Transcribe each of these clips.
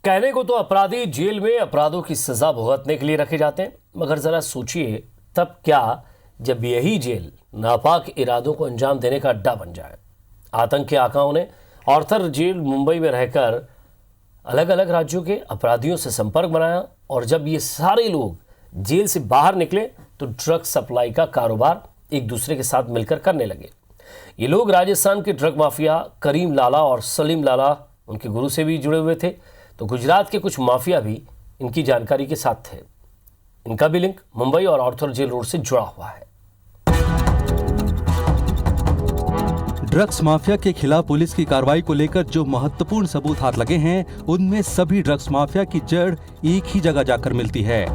कहने को तो अपराधी जेल में अपराधों की सजा भुगतने के लिए रखे जाते हैं, मगर जरा सोचिए तब क्या जब यही जेल नापाक इरादों को अंजाम देने का अड्डा बन जाए। आतंक के आकाओं ने ऑर्थर जेल मुंबई में रहकर अलग अलग राज्यों के अपराधियों से संपर्क बनाया और जब ये सारे लोग जेल से बाहर निकले तो ड्रग सप्लाई का कारोबार एक दूसरे के साथ मिलकर करने लगे। ये लोग राजस्थान के ड्रग माफिया करीम लाला और सलीम लाला उनके गुरु से भी जुड़े हुए थे, तो गुजरात के कुछ माफिया भी इनकी जानकारी के साथ थे। इनका भी लिंक मुंबई और ऑर्थर जेल रोड से जुड़ा हुआ है। ड्रग्स माफिया के खिलाफ पुलिस की कार्रवाई को लेकर जो महत्वपूर्ण सबूत हाथ लगे हैं, उनमें सभी ड्रग्स माफिया की जड़ एक ही जगह जाकर मिलती है।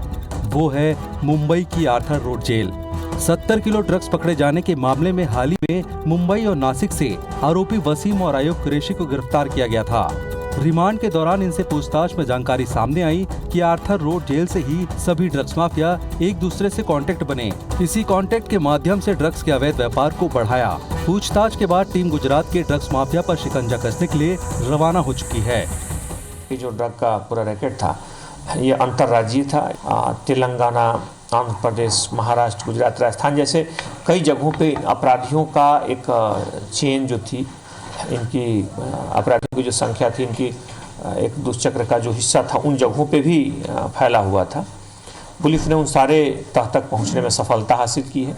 वो है मुंबई की Arthur Road jail. 70 kilo drugs पकड़े जाने के मामले में हाल ही में मुंबई और नासिक से आरोपी वसीम और आयुब कुरैशी को गिरफ्तार किया गया था। रिमांड के दौरान इनसे पूछताछ में जानकारी सामने आई कि आर्थर रोड जेल से ही सभी ड्रग्स माफिया एक दूसरे से कांटेक्ट बने। इसी कांटेक्ट के माध्यम से ड्रग्स के अवैध व्यापार को बढ़ाया। पूछताछ के बाद टीम गुजरात के ड्रग्स माफिया पर शिकंजा कसने के लिए रवाना हो चुकी है। ये जो ड्रग का पूरा रैकेट था, ये अंतर्राज्यीय था। तेलंगाना, आंध्र प्रदेश, महाराष्ट्र, गुजरात, राजस्थान जैसे कई जगहों पे अपराधियों का एक चेन जो थी, इनकी अपराधियों की जो संख्या थी, इनकी एक दुष्चक्र का जो हिस्सा था, उन जगहों पे भी फैला हुआ था। पुलिस ने उन सारे तह तक पहुंचने में सफलता हासिल की है।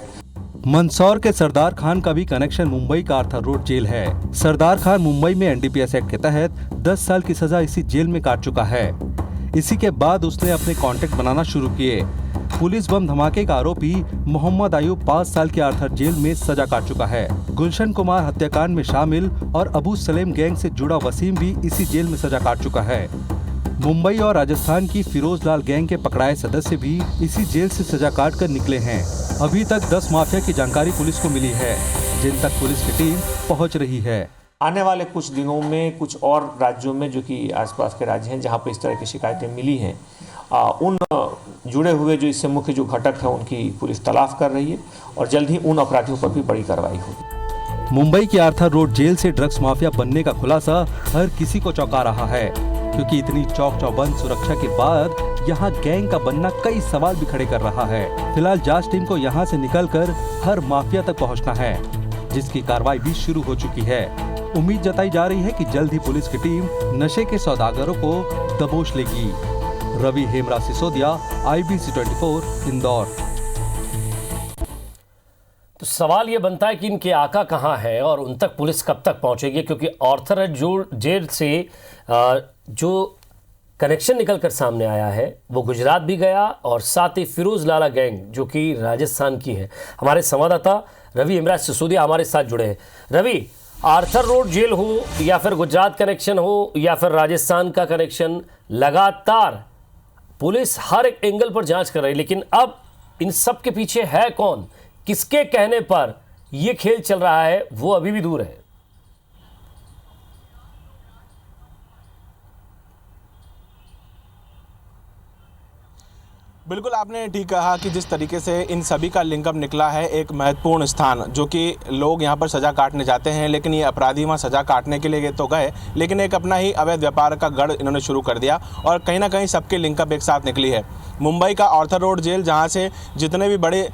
मंदसौर के सरदार खान का भी कनेक्शन मुंबई का आर्थर रोड जेल है। सरदार खान मुंबई में एनडीपीएस एक्ट के तहत 10 साल की सजा इसी जेल में काट चुका है। इसी के बाद उसने अपने कांटेक्ट बनाना शुरू किए। पुलिस बम धमाके का आरोपी मोहम्मद आयुब 5 साल के आर्थर जेल में सजा काट चुका है। गुलशन कुमार हत्याकांड में शामिल और अबू सलेम गैंग से जुड़ा वसीम भी इसी जेल में सजा काट चुका है। मुंबई और राजस्थान की फिरोज लाल गैंग के पकड़ाए सदस्य भी इसी जेल से सजा काट कर निकले हैं। अभी तक 10 माफिया की जानकारी पुलिस को मिली है, जिन तक पुलिस की टीम पहुंच रही है। आने वाले कुछ दिनों में कुछ और राज्यों में, जो कि आसपास के राज्य हैं जहां पर इस तरह की शिकायतें मिली हैं, उन जुड़े हुए जो इससे मुख्य जो घटक है उनकी पुलिस तलाश कर रही है और जल्द ही उन अपराधियों पर भी बड़ी कार्रवाई होगी। मुंबई की आर्थर रोड जेल से ड्रग्स माफिया बनने का खुलासा हर किसी को चौंका रहा है, क्योंकि इतनी चौक चौबंद सुरक्षा के बाद यहाँ गैंग का बनना कई सवाल भी खड़े कर रहा है। फिलहाल जांच टीम को यहाँ से निकलकर हर माफिया तक पहुँचना है, जिसकी कार्रवाई भी शुरू हो चुकी है। उम्मीद जताई जा रही है कि जल्द ही पुलिस की टीम नशे के सौदागरों को दबोच लेगी। रवि हेमरा सिसोदिया, IBC 24, इंदौर। तो सवाल ये बनता है कि इनके आका कहाँ हैं और उन तक पुलिस कब तक पहुंचेगी, क्योंकि ऑर्थर जेल से जो कनेक्शन निकल कर सामने आया है वो गुजरात भी गया और साथ ही फिरोज लाला गैंग जो कि राजस्थान की है। हमारे संवाददाता रवि हेमरा सिसोदिया हमारे साथ जुड़े हैं। रवि, आर्थर रोड जेल हो या फिर गुजरात कनेक्शन हो या फिर राजस्थान का कनेक्शन, लगातार पुलिस हर एक एंगल पर जांच कर रही है, लेकिन अब इन सब के पीछे है कौन, किसके कहने पर यह खेल चल रहा है, वो अभी भी दूर है। बिल्कुल, आपने ठीक कहा कि जिस तरीके से इन सभी का लिंकअप निकला है, एक महत्वपूर्ण स्थान, जो कि लोग यहाँ पर सज़ा काटने जाते हैं, लेकिन ये अपराधी वहाँ सज़ा काटने के लिए तो गए, लेकिन एक अपना ही अवैध व्यापार का गढ़ इन्होंने शुरू कर दिया और कहीं ना कहीं सबके लिंकअप एक साथ निकली है। मुंबई का आर्थर रोड जेल, जहाँ से जितने भी बड़े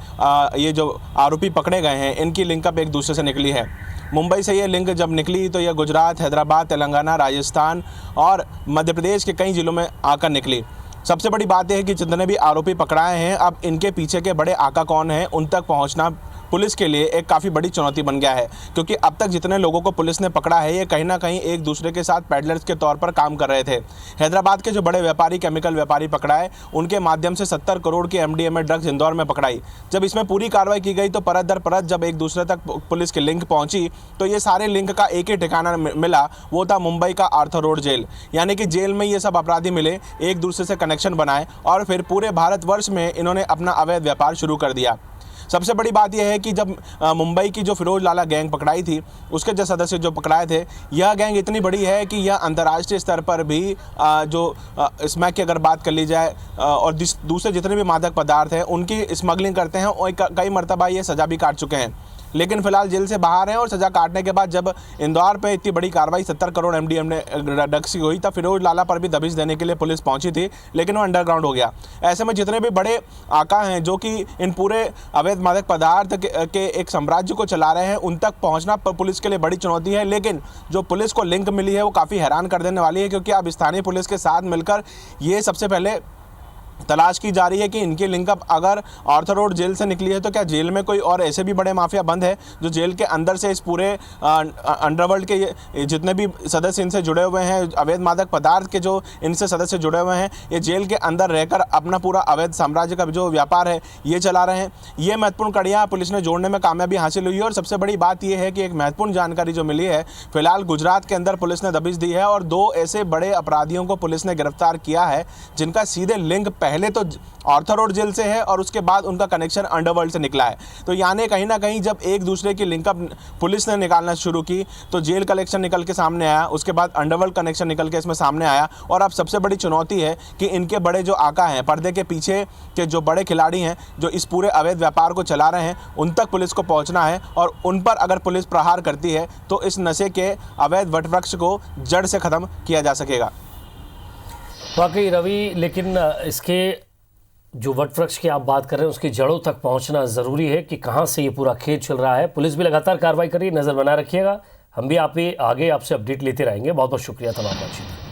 ये जो आरोपी पकड़े गए हैं, इनकी लिंकअप एक दूसरे से निकली है। मुंबई से ये लिंक जब निकली तो यह गुजरात, हैदराबाद, तेलंगाना, राजस्थान और मध्य प्रदेश के कई ज़िलों में आकर निकली। सबसे बड़ी बात यह है कि जितने भी आरोपी पकड़ाए हैं, अब इनके पीछे के बड़े आका कौन हैं, उन तक पहुंचना पुलिस के लिए एक काफ़ी बड़ी चुनौती बन गया है, क्योंकि अब तक जितने लोगों को पुलिस ने पकड़ा है, ये कहीं ना कहीं एक दूसरे के साथ पैडलर्स के तौर पर काम कर रहे थे। हैदराबाद के जो बड़े व्यापारी, केमिकल व्यापारी पकड़ाए, उनके माध्यम से 70 करोड़ की MDMA ड्रग्स इंदौर में पकड़ाई। जब इसमें पूरी कार्रवाई की गई तो परत दर परत जब एक दूसरे तक पुलिस की लिंक पहुंची तो ये सारे लिंक का एक ही ठिकाना मिला, वो था मुंबई का आर्थर रोड जेल। यानी कि जेल में ये सब अपराधी मिले, एक दूसरे से कनेक्शन बनाए और फिर पूरे भारतवर्ष में इन्होंने अपना अवैध व्यापार शुरू कर दिया। सबसे बड़ी बात यह है कि जब मुंबई की जो फिरोज लाला गैंग पकड़ाई थी, उसके जो सदस्य जो पकड़ाए थे, यह गैंग इतनी बड़ी है कि यह अंतर्राष्ट्रीय स्तर पर भी जो स्मैक की अगर बात कर ली जाए और दूसरे जितने भी मादक पदार्थ हैं उनकी स्मगलिंग करते हैं और कई मरतबा ये सज़ा भी काट चुके हैं। लेकिन फिलहाल जेल से बाहर हैं और सजा काटने के बाद जब इंदौर पे इतनी बड़ी कार्रवाई 70 करोड़ MDMA ड्रग्स की हुई तब फिरोज लाला पर भी दबिश देने के लिए पुलिस पहुंची थी, लेकिन वो अंडरग्राउंड हो गया। ऐसे में जितने भी बड़े आका हैं जो कि इन पूरे अवैध मादक पदार्थ के एक साम्राज्य को चला रहे हैं, उन तक पहुंचना पुलिस के लिए बड़ी चुनौती है। लेकिन जो पुलिस को लिंक मिली है वो काफ़ी हैरान कर देने वाली है, क्योंकि अब स्थानीय पुलिस के साथ मिलकर ये सबसे पहले तलाश की जा रही है कि इनकी लिंकअप अगर ऑर्थर रोड जेल से निकली है तो क्या जेल में कोई और ऐसे भी बड़े माफिया बंद है जो जेल के अंदर से इस पूरे अंडरवर्ल्ड के जितने भी सदस्य इनसे जुड़े हुए हैं, अवैध मादक पदार्थ के जो इनसे सदस्य जुड़े हुए हैं, ये जेल के अंदर रहकर अपना पूरा अवैध साम्राज्य का जो व्यापार है ये चला रहे हैं। ये महत्वपूर्ण कड़ियाँ पुलिस ने जोड़ने में कामयाबी हासिल हुई है। और सबसे बड़ी बात यह है कि एक महत्वपूर्ण जानकारी जो मिली है, फिलहाल गुजरात के अंदर पुलिस ने दबिश दी है और 2 ऐसे बड़े अपराधियों को पुलिस ने गिरफ्तार किया है जिनका सीधे लिंक पहले तो ऑर्थर रोड जेल से है और उसके बाद उनका कनेक्शन अंडरवर्ल्ड से निकला है। तो यानी कहीं ना कहीं जब एक दूसरे की लिंकअप पुलिस ने निकालना शुरू की तो जेल कलेक्शन निकल के सामने आया, उसके बाद अंडरवर्ल्ड कनेक्शन निकल के इसमें सामने आया। और अब सबसे बड़ी चुनौती है कि इनके बड़े जो आका हैं, पर्दे के पीछे के जो बड़े खिलाड़ी हैं जो इस पूरे अवैध व्यापार को चला रहे हैं, उन तक पुलिस को पहुंचना है। और उन पर अगर पुलिस प्रहार करती है तो इस नशे के अवैध वटवृक्ष को जड़ से ख़त्म किया जा सकेगा। वाकई रवि, लेकिन इसके जो वटवृक्ष की आप बात कर रहे हैं उसकी जड़ों तक पहुंचना ज़रूरी है कि कहां से ये पूरा खेल चल रहा है। पुलिस भी लगातार कार्रवाई कर रही है, नज़र बनाए रखिएगा। हम भी आगे आपसे अपडेट लेते रहेंगे। बहुत बहुत शुक्रिया तमाम बातचीत।